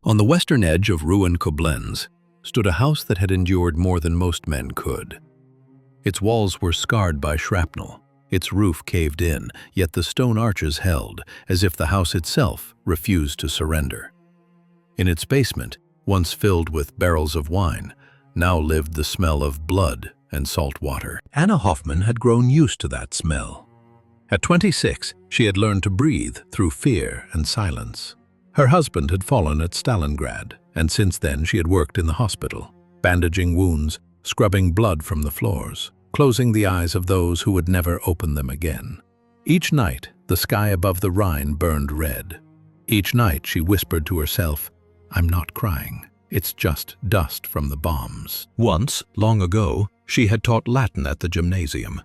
On the western edge of ruined Koblenz stood a house that had endured more than most men could. Its walls were scarred by shrapnel, its roof caved in, yet the stone arches held, as if the house itself refused to surrender. In its basement, once filled with barrels of wine, now lived the smell of blood and salt water. Anna Hoffman had grown used to that smell. At 26, she had learned to breathe through fear and silence. Her husband had fallen at Stalingrad, and since then she had worked in the hospital, bandaging wounds, scrubbing blood from the floors, closing the eyes of those who would never open them again. Each night, the sky above the Rhine burned red. Each night she whispered to herself, "I'm not crying. It's just dust from the bombs." Once, long ago, she had taught Latin at the gymnasium.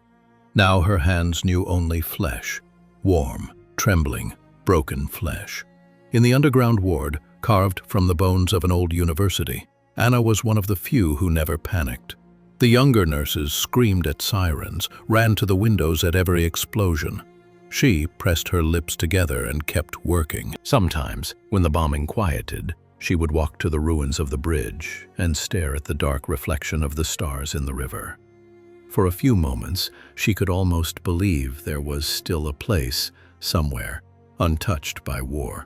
Now her hands knew only flesh, warm, trembling, broken flesh. In the underground ward, carved from the bones of an old university, Anna was one of the few who never panicked. The younger nurses screamed at sirens, ran to the windows at every explosion. She pressed her lips together and kept working. Sometimes, when the bombing quieted, she would walk to the ruins of the bridge and stare at the dark reflection of the stars in the river. For a few moments, she could almost believe there was still a place, somewhere, untouched by war.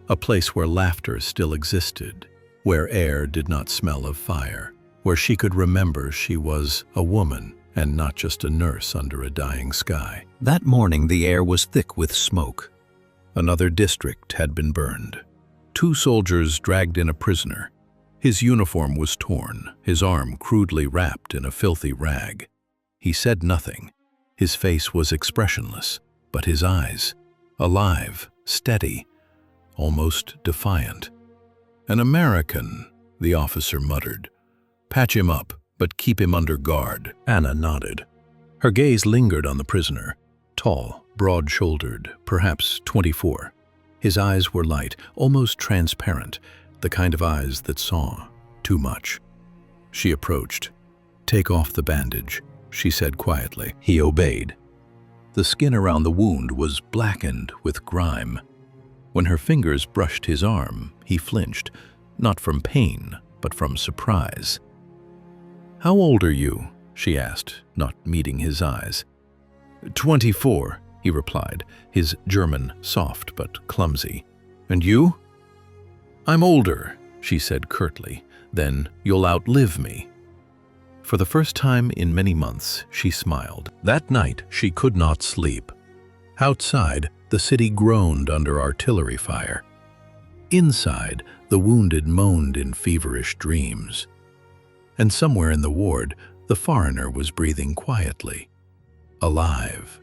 A place where laughter still existed, where air did not smell of fire, where she could remember she was a woman and not just a nurse under a dying sky. That morning the air was thick with smoke. Another district had been burned. 2 soldiers dragged in a prisoner. His uniform was torn, his arm crudely wrapped in a filthy rag. He said nothing. His face was expressionless, but his eyes, alive, steady, almost defiant. "An American," the officer muttered. "Patch him up, but keep him under guard." Anna nodded. Her gaze lingered on the prisoner, tall, broad-shouldered, perhaps 24. His eyes were light, almost transparent, the kind of eyes that saw too much. She approached. "Take off the bandage," she said quietly. He obeyed. The skin around the wound was blackened with grime. When her fingers brushed his arm, he flinched, not from pain, but from surprise. "How old are you?" she asked, not meeting his eyes. 24, he replied, his German soft but clumsy. "And you?" "I'm older," she said curtly. "Then you'll outlive me." For the first time in many months, she smiled. That night, she could not sleep. Outside, the city groaned under artillery fire. Inside, the wounded moaned in feverish dreams. And somewhere in the ward, the foreigner was breathing quietly, alive.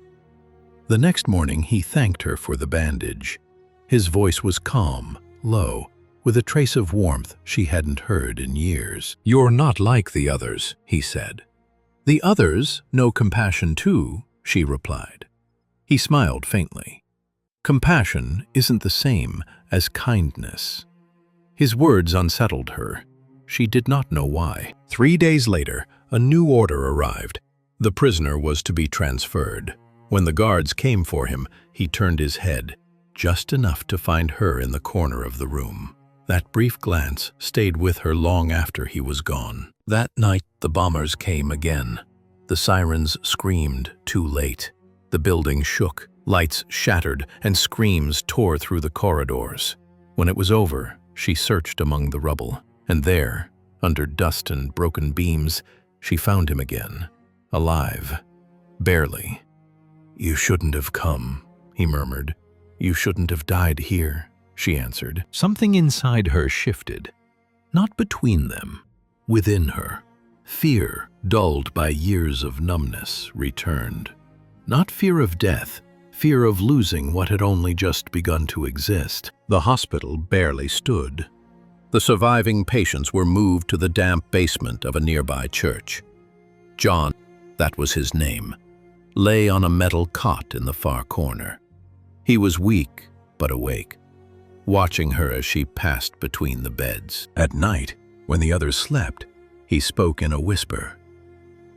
The next morning, he thanked her for the bandage. His voice was calm, low, with a trace of warmth she hadn't heard in years. "You're not like the others," he said. "The others know compassion too," she replied. He smiled faintly. "Compassion isn't the same as kindness." His words unsettled her. She did not know why. 3 days later, a new order arrived. The prisoner was to be transferred. When the guards came for him, he turned his head, just enough to find her in the corner of the room. That brief glance stayed with her long after he was gone. That night, the bombers came again. The sirens screamed too late. The building shook, lights shattered, and screams tore through the corridors. When it was over, she searched among the rubble, and there, under dust and broken beams, she found him again, alive, barely. "You shouldn't have come," he murmured. "You shouldn't have died here," she answered. Something inside her shifted, not between them, within her. Fear, dulled by years of numbness, returned. Not fear of death, fear of losing what had only just begun to exist. The hospital barely stood. The surviving patients were moved to the damp basement of a nearby church. John, that was his name, lay on a metal cot in the far corner. He was weak but awake, watching her as she passed between the beds. At night, when the others slept, he spoke in a whisper.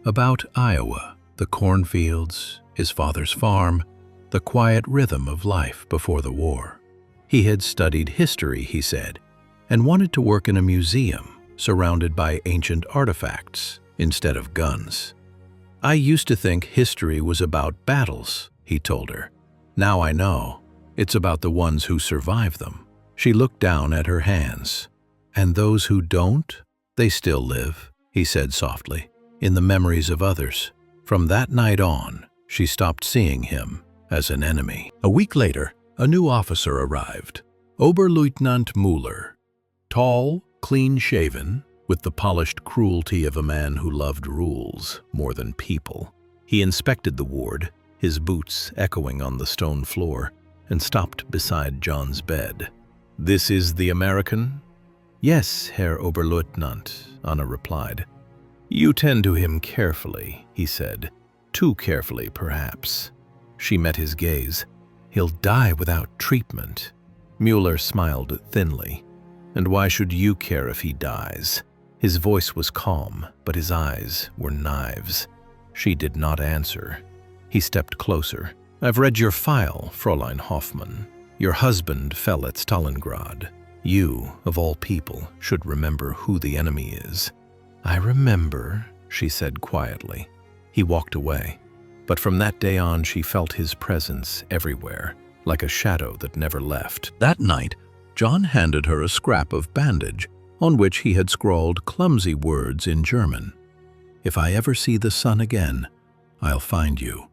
About Iowa, the cornfields, his father's farm, the quiet rhythm of life before the war. He had studied history, he said. and wanted to work in a museum surrounded by ancient artifacts instead of guns. "I used to think history was about battles," he told her. "Now I know. It's about the ones who survive them." She looked down at her hands. "And those who don't, they still live," he said softly, "in the memories of others." From that night on, she stopped seeing him as an enemy. A week later, a new officer arrived, Oberleutnant Müller. Tall, clean-shaven, with the polished cruelty of a man who loved rules more than people. He inspected the ward, his boots echoing on the stone floor, and stopped beside John's bed. "This is the American?" "Yes, Herr Oberleutnant," Anna replied. "You tend to him carefully," he said. "Too carefully, perhaps." She met his gaze. "He'll die without treatment." Müller smiled thinly. "And why should you care if he dies?" His voice was calm, but his eyes were knives. She did not answer. He stepped closer. "I've read your file, Fräulein Hoffmann. Your husband fell at Stalingrad. You, of all people, should remember who the enemy is." "I remember," she said quietly. He walked away. But from that day on, she felt his presence everywhere, like a shadow that never left. That night, John handed her a scrap of bandage on which he had scrawled clumsy words in German. "If I ever see the sun again, I'll find you."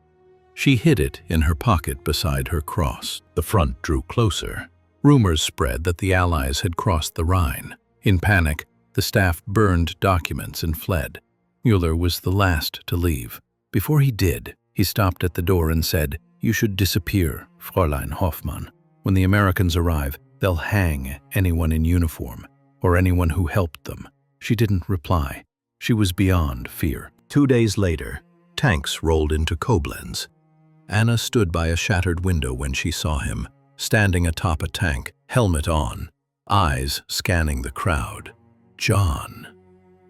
She hid it in her pocket beside her cross. The front drew closer. Rumors spread that the Allies had crossed the Rhine. In panic, the staff burned documents and fled. Müller was the last to leave. Before he did, he stopped at the door and said, "You should disappear, Fräulein Hoffmann. When the Americans arrive, they'll hang anyone in uniform or anyone who helped them." She didn't reply. She was beyond fear. 2 days later, tanks rolled into Koblenz. Anna stood by a shattered window when she saw him, standing atop a tank, helmet on, eyes scanning the crowd. John.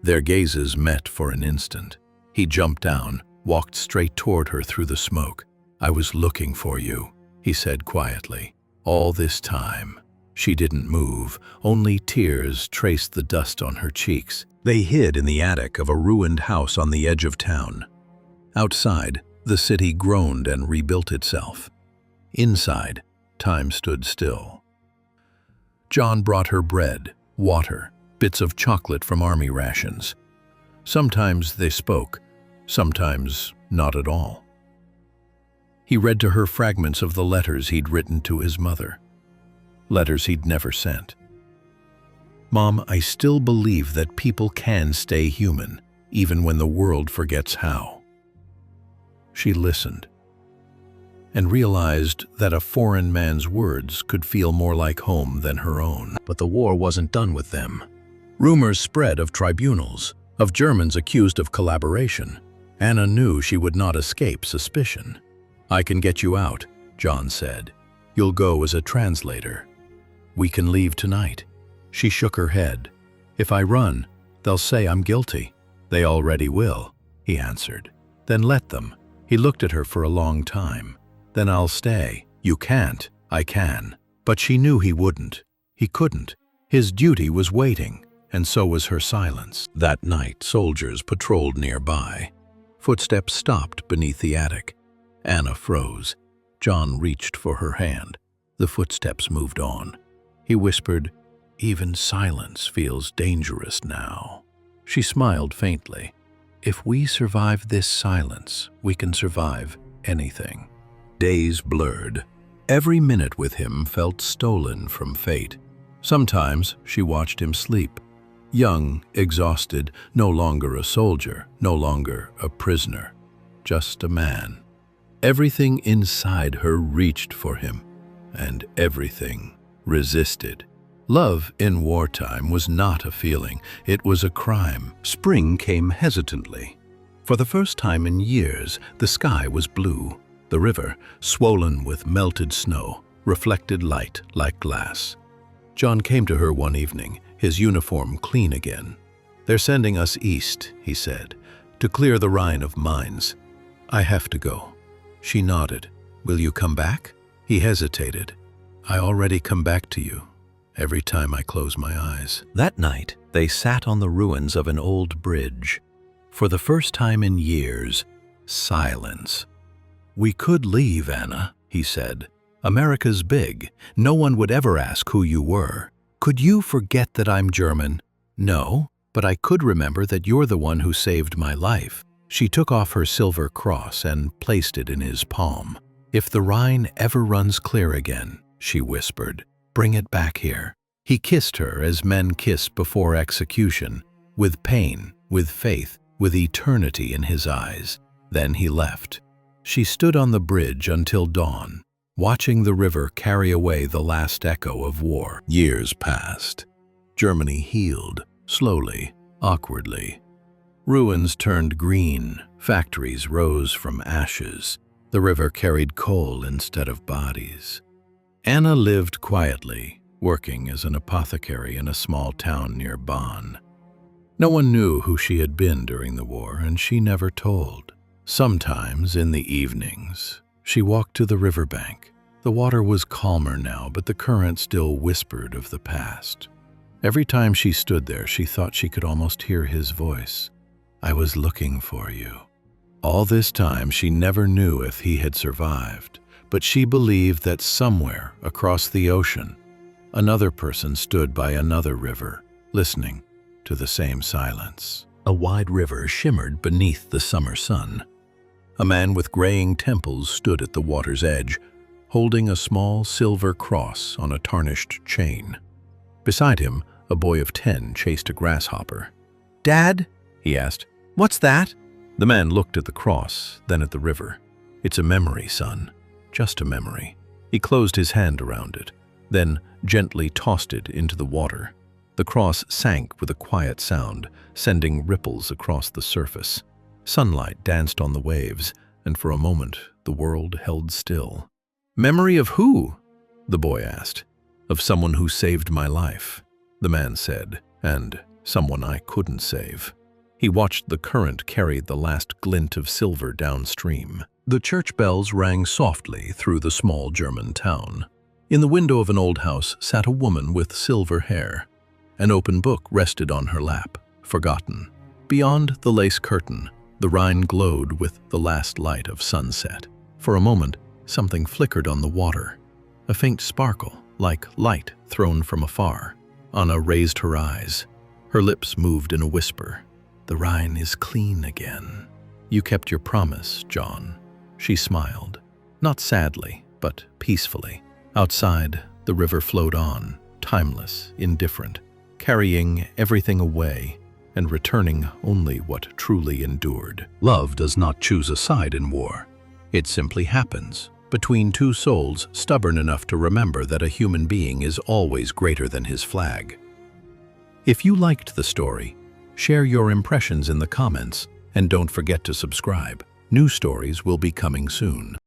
Their gazes met for an instant. He jumped down, walked straight toward her through the smoke. "I was looking for you," he said quietly. "All this time." She didn't move, only tears traced the dust on her cheeks. They hid in the attic of a ruined house on the edge of town. Outside, the city groaned and rebuilt itself. Inside, time stood still. John brought her bread, water, bits of chocolate from army rations. Sometimes they spoke, sometimes not at all. He read to her fragments of the letters he'd written to his mother. Letters he'd never sent. "Mom, I still believe that people can stay human, even when the world forgets how." She listened and realized that a foreign man's words could feel more like home than her own. But the war wasn't done with them. Rumors spread of tribunals, of Germans accused of collaboration. Anna knew she would not escape suspicion. "I can get you out," John said. "You'll go as a translator. We can leave tonight." She shook her head. "If I run, they'll say I'm guilty." "They already will," he answered. "Then let them." He looked at her for a long time. "Then I'll stay." "You can't." "I can." But she knew he wouldn't. He couldn't. His duty was waiting, and so was her silence. That night, soldiers patrolled nearby. Footsteps stopped beneath the attic. Anna froze. John reached for her hand. The footsteps moved on. He whispered, "Even silence feels dangerous now." She smiled faintly. "If we survive this silence, we can survive anything." Days blurred. Every minute with him felt stolen from fate. Sometimes she watched him sleep. Young, exhausted, no longer a soldier, no longer a prisoner, just a man. Everything inside her reached for him, and everything resisted. Love in wartime was not a feeling, it was a crime. Spring came hesitantly. For the first time in years, the sky was blue. The river, swollen with melted snow, reflected light like glass. John came to her one evening, his uniform clean again. "They're sending us east," he said, "to clear the Rhine of mines. I have to go." She nodded. "Will you come back?" He hesitated. "I already come back to you." every time I close my eyes. That night, they sat on the ruins of an old bridge. For the first time in years, silence. "We could leave, Anna," he said. "America's big. No one would ever ask who you were. Could you forget that I'm German?" "No, but I could remember that you're the one who saved my life." She took off her silver cross and placed it in his palm. "If the Rhine ever runs clear again," she whispered, "bring it back here." He kissed her as men kiss before execution, with pain, with faith, with eternity in his eyes. Then he left. She stood on the bridge until dawn, watching the river carry away the last echo of war. Years passed. Germany healed, slowly, awkwardly. Ruins turned green, factories rose from ashes. The river carried coal instead of bodies. Anna lived quietly, working as an apothecary in a small town near Bonn. No one knew who she had been during the war, and she never told. Sometimes, in the evenings, she walked to the riverbank. The water was calmer now, but the current still whispered of the past. Every time she stood there, she thought she could almost hear his voice. "I was looking for you." All this time, she never knew if he had survived, but she believed that somewhere across the ocean, another person stood by another river, listening to the same silence. A wide river shimmered beneath the summer sun. A man with graying temples stood at the water's edge, holding a small silver cross on a tarnished chain. Beside him, a boy of 10 chased a grasshopper. "Dad?" he asked. "What's that?" The man looked at the cross, then at the river. "It's a memory, son. Just a memory." He closed his hand around it, then gently tossed it into the water. The cross sank with a quiet sound, sending ripples across the surface. Sunlight danced on the waves, and for a moment the world held still. "Memory of who?" the boy asked. "Of someone who saved my life," the man said, "and someone I couldn't save." He watched the current carry the last glint of silver downstream. The church bells rang softly through the small German town. In the window of an old house sat a woman with silver hair. An open book rested on her lap, forgotten. Beyond the lace curtain, the Rhine glowed with the last light of sunset. For a moment, something flickered on the water, a faint sparkle, like light thrown from afar. Anna raised her eyes. Her lips moved in a whisper. "The Rhine is clean again." "You kept your promise, John." She smiled, not sadly, but peacefully. Outside, the river flowed on, timeless, indifferent, carrying everything away and returning only what truly endured. Love does not choose a side in war. It simply happens, between two souls stubborn enough to remember that a human being is always greater than his flag. If you liked the story, share your impressions in the comments and don't forget to subscribe. New stories will be coming soon.